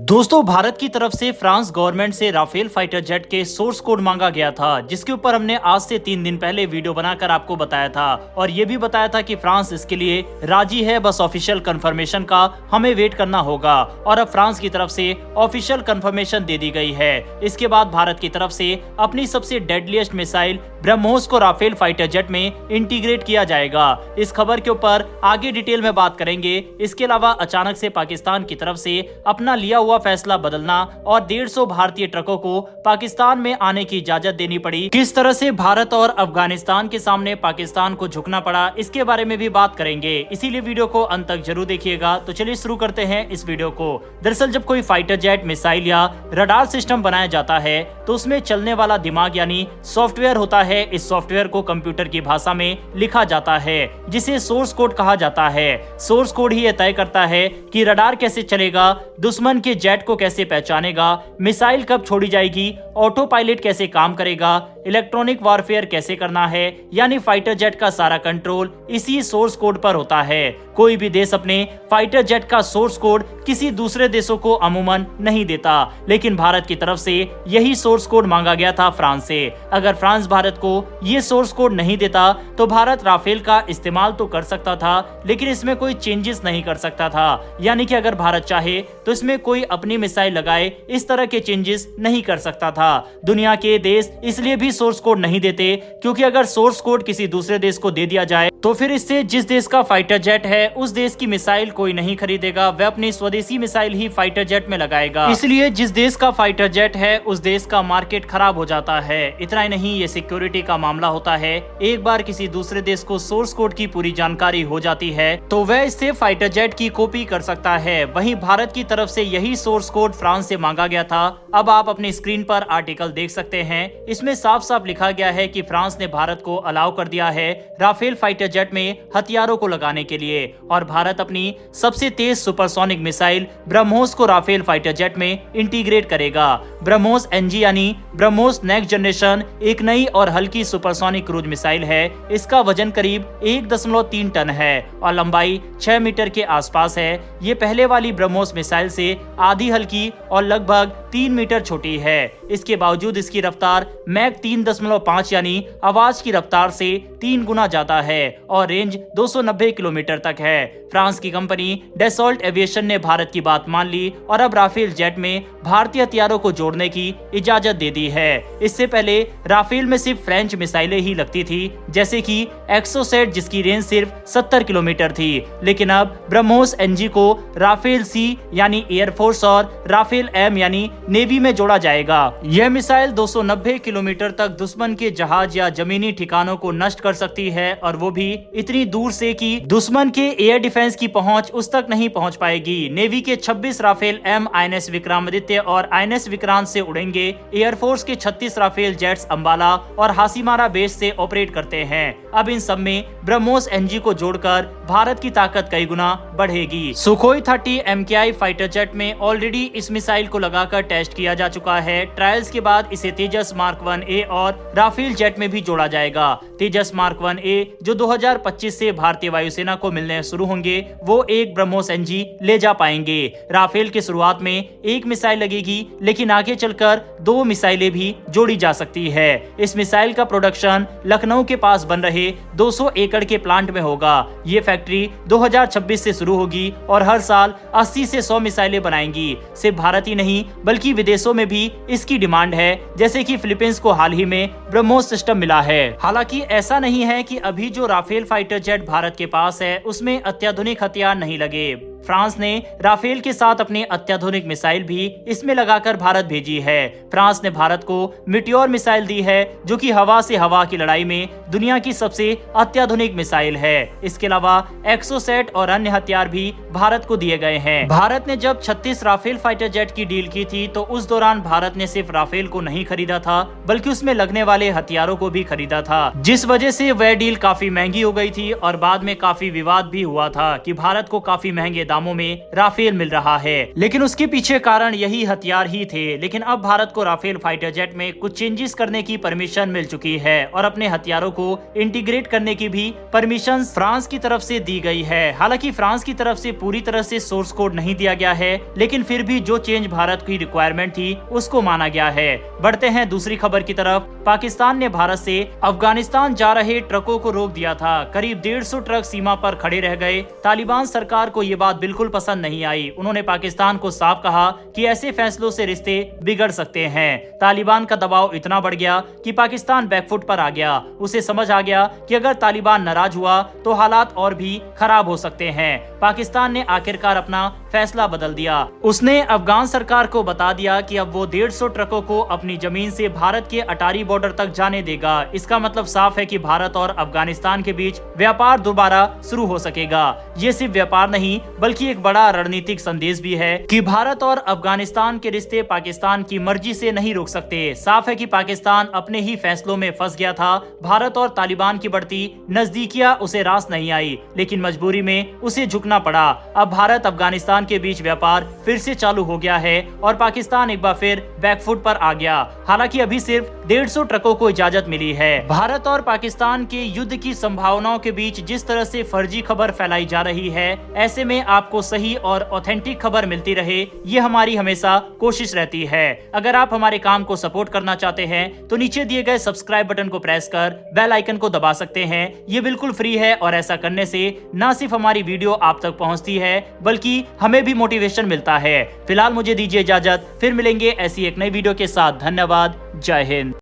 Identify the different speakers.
Speaker 1: दोस्तों, भारत की तरफ से फ्रांस गवर्नमेंट से राफेल फाइटर जेट के सोर्स कोड मांगा गया था, जिसके ऊपर हमने आज से 3 दिन पहले वीडियो बनाकर आपको बताया था और ये भी बताया था कि फ्रांस इसके लिए राजी है, बस ऑफिशियल कंफर्मेशन का हमें वेट करना होगा। और अब फ्रांस की तरफ से ऑफिशियल कंफर्मेशन दे दी गई है। इसके बाद भारत की तरफ से अपनी सबसे डेडलीस्ट मिसाइल ब्रह्मोस को राफेल फाइटर जेट में इंटीग्रेट किया जाएगा। इस खबर के ऊपर आगे डिटेल में बात करेंगे। इसके अलावा अचानक से पाकिस्तान की तरफ से अपना लिया हुआ फैसला बदलना और 150 भारतीय ट्रकों को पाकिस्तान में आने की इजाजत देनी पड़ी, किस तरह से भारत और अफगानिस्तान के सामने पाकिस्तान को झुकना पड़ा, इसके बारे में भी बात करेंगे। इसीलिए वीडियो को अंत तक जरूर देखिएगा। तो चलिए शुरू करते हैं इस वीडियो को। दरअसल जब कोई फाइटर जेट, मिसाइल या रडार सिस्टम बनाया जाता है तो उसमें चलने वाला दिमाग यानी सॉफ्टवेयर होता है। इस सॉफ्टवेयर को कंप्यूटर की भाषा में लिखा जाता है, जिसे सोर्स कोड कहा जाता है। सोर्स कोड ही यह तय करता है कि रडार कैसे चलेगा, दुश्मन के जेट को कैसे पहचानेगा, मिसाइल कब छोड़ी जाएगी, ऑटो पायलट कैसे काम करेगा, इलेक्ट्रॉनिक वॉरफेयर कैसे करना है, यानी फाइटर जेट का सारा कंट्रोल इसी सोर्स कोड पर होता है। कोई भी देश अपने फाइटर जेट का सोर्स कोड किसी दूसरे देशों को अमूमन नहीं देता, लेकिन भारत की तरफ से यही सोर्स कोड मांगा गया था फ्रांस से। अगर फ्रांस भारत को ये सोर्स कोड नहीं देता तो भारत राफेल का इस्तेमाल तो कर सकता था, लेकिन इसमें कोई चेंजेस नहीं कर सकता था। यानी कि अगर भारत चाहे तो इसमें कोई अपनी मिसाइल लगाए, इस तरह के चेंजेस नहीं कर सकता था। दुनिया के देश इसलिए भी सोर्स कोड नहीं देते क्योंकि अगर सोर्स कोड किसी दूसरे देश को दे दिया जाए तो फिर इससे जिस देश का फाइटर जेट है उस देश की मिसाइल कोई नहीं खरीदेगा, वह अपनी स्वदेशी मिसाइल ही फाइटर जेट में लगाएगा। इसलिए जिस देश का फाइटर जेट है उस देश का मार्केट खराब हो जाता है। इतना ही नहीं, ये सिक्योरिटी का मामला होता है। एक बार किसी दूसरे देश को सोर्स कोड की पूरी जानकारी हो जाती है तो वह इससे फाइटर जेट की कॉपी कर सकता है। वहीं भारत की तरफ से यही सोर्स कोड फ्रांस से मांगा गया था। अब आप अपनी स्क्रीन पर आर्टिकल देख सकते हैं। इसमें साफ साफ लिखा गया है कि फ्रांस ने भारत को अलाउ कर दिया है राफेल फाइटर जेट में हथियारों को लगाने के लिए, और भारत अपनी सबसे तेज सुपरसोनिक मिसाइल ब्रह्मोस को राफेल फाइटर जेट में इंटीग्रेट करेगा। ब्रह्मोस एनजी यानी ब्रह्मोस नेक्स्ट जनरेशन एक नई और हल्की सुपरसोनिक क्रूज मिसाइल है। इसका वजन करीब 1.3 टन है और लंबाई 6 मीटर के आसपास है। ये पहले वाली ब्रह्मोस मिसाइल से आधी हल्की और लगभग 3 मीटर छोटी है। इसके बावजूद इसकी रफ्तार मैक 3.5 यानी आवाज की रफ्तार से 3 गुना ज्यादा है और रेंज 290 किलोमीटर तक है। फ्रांस की कंपनी डैसॉल्ट एविएशन ने भारत की बात मान ली और अब राफेल जेट में भारतीय हथियारों को जोड़ने की इजाजत दे दी है। इससे पहले राफेल में सिर्फ फ्रेंच मिसाइलें ही लगती थी, जैसे कि एक्सोसेट, जिसकी रेंज सिर्फ 70 किलोमीटर थी। लेकिन अब ब्रह्मोस एनजी को राफेल सी यानी एयरफोर्स और राफेल एम यानी नेवी में जोड़ा जाएगा। यह मिसाइल 290 किलोमीटर तक दुश्मन के जहाज या जमीनी ठिकानों को नष्ट कर सकती है, और वो भी इतनी दूर से कि दुश्मन के एयर डिफेंस की पहुंच उस तक नहीं पहुंच पाएगी। नेवी के 26 राफेल एम आईएनएस विक्रमादित्य और आईएनएस विक्रांत से उड़ेंगे। एयरफोर्स के 36 राफेल जेट्स अंबाला और हासीमारा बेस से ऑपरेट करते हैं। अब इन सब में ब्रह्मोस एनजी को जोड़कर भारत की ताकत कई गुना बढ़ेगी। सुखोई 30 MKI फाइटर जेट में ऑलरेडी इस मिसाइल को लगाकर टेस्ट किया जा चुका है। ट्रायल्स के बाद इसे तेजस मार्क 1A और राफेल जेट में भी जोड़ा जाएगा। तेजस मार्क 1A जो 2025 से भारतीय वायुसेना को मिलने शुरू होंगे, वो एक ब्रह्मोस एनजी ले जा पाएंगे। राफेल की शुरुआत में एक मिसाइल लगेगी, लेकिन आगे चलकर 2 मिसाइलें भी जोड़ी जा सकती है। इस मिसाइल का प्रोडक्शन लखनऊ के पास बन रहे 200 एकड़ के प्लांट में होगा। ये फैक्ट्री 2026 से शुरू होगी और हर साल 80 से 100 मिसाइलें बनाएंगी। सिर्फ भारत ही नहीं बल्कि विदेशों में भी इसकी डिमांड है, जैसे कि फिलीपींस को हाल ही में ब्रह्मोस सिस्टम मिला है। हालांकि ऐसा नहीं है कि अभी जो राफेल फाइटर जेट भारत के पास है उसमें अत्याधुनिक हथियार नहीं लगे। फ्रांस ने राफेल के साथ अपनी अत्याधुनिक मिसाइल भी इसमें लगाकर भारत भेजी है। फ्रांस ने भारत को मिटियोर मिसाइल दी है, जो कि हवा से हवा की लड़ाई में दुनिया की सबसे अत्याधुनिक मिसाइल है। इसके अलावा एक्सोसेट और अन्य हथियार भी भारत को दिए गए हैं। भारत ने जब 36 राफेल फाइटर जेट की डील की थी तो उस दौरान भारत ने सिर्फ राफेल को नहीं खरीदा था, बल्कि उसमें लगने वाले हथियारों को भी खरीदा था, जिस वजह से वह डील काफी महंगी हो गई थी और बाद में काफी विवाद भी हुआ था कि भारत को काफी महंगे दामों में राफेल मिल रहा है, लेकिन उसके पीछे कारण यही हथियार ही थे। लेकिन अब भारत को राफेल फाइटर जेट में कुछ चेंजेस करने की परमिशन मिल चुकी है और अपने हथियारों को इंटीग्रेट करने की भी परमिशन फ्रांस की तरफ से दी गई है। हालांकि फ्रांस की तरफ से पूरी तरह से सोर्स कोड नहीं दिया गया है, लेकिन फिर भी जो चेंज भारत की रिक्वायरमेंट थी उसको माना गया है। बढ़ते हैं दूसरी खबर की तरफ। पाकिस्तान ने भारत से अफगानिस्तान जा रहे ट्रकों को रोक दिया था। करीब 150 ट्रक सीमा पर खड़े रह गए। तालिबान सरकार को ये बात बिल्कुल पसंद नहीं आई। उन्होंने पाकिस्तान को साफ कहा कि ऐसे फैसलों से रिश्ते बिगड़ सकते हैं। तालिबान का दबाव इतना बढ़ गया कि पाकिस्तान बैकफुट पर आ गया। उसे समझ आ गया कि अगर तालिबान नाराज हुआ तो हालात और भी खराब हो सकते हैं। पाकिस्तान ने आखिरकार अपना फैसला बदल दिया। उसने अफगान सरकार को बता दिया कि अब वो 150 ट्रकों को अपनी जमीन से भारत के अटारी बॉर्डर तक जाने देगा। इसका मतलब साफ है कि भारत और अफगानिस्तान के बीच व्यापार दोबारा शुरू हो सकेगा। ये सिर्फ व्यापार नहीं बल्कि एक बड़ा रणनीतिक संदेश भी है कि भारत और अफगानिस्तान के रिश्ते पाकिस्तान की मर्जी से नहीं रोक सकते। साफ है कि पाकिस्तान अपने ही फैसलों में फंस गया था। भारत और तालिबान की बढ़ती नजदीकियां उसे रास नहीं आई, लेकिन मजबूरी में उसे झुकना पड़ा। अब भारत अफगानिस्तान के बीच व्यापार फिर से चालू हो गया है और पाकिस्तान एक बार फिर बैकफुट पर आ गया। हालांकि अभी सिर्फ 150 ट्रकों को इजाजत मिली है। भारत और पाकिस्तान के युद्ध की संभावनाओं के बीच जिस तरह से फर्जी खबर फैलाई जा रही है, ऐसे में आपको सही और ऑथेंटिक खबर मिलती रहे, ये हमारी हमेशा कोशिश रहती है। अगर आप हमारे काम को सपोर्ट करना चाहते हैं तो नीचे दिए गए सब्सक्राइब बटन को प्रेस कर बेल आइकन को दबा सकते हैं। ये बिल्कुल फ्री है और ऐसा करने से न सिर्फ हमारी वीडियो आप तक पहुंचती है बल्कि हमें भी मोटिवेशन मिलता है। फिलहाल मुझे दीजिए इजाजत, फिर मिलेंगे ऐसी एक नई वीडियो के साथ। धन्यवाद। जय हिंद।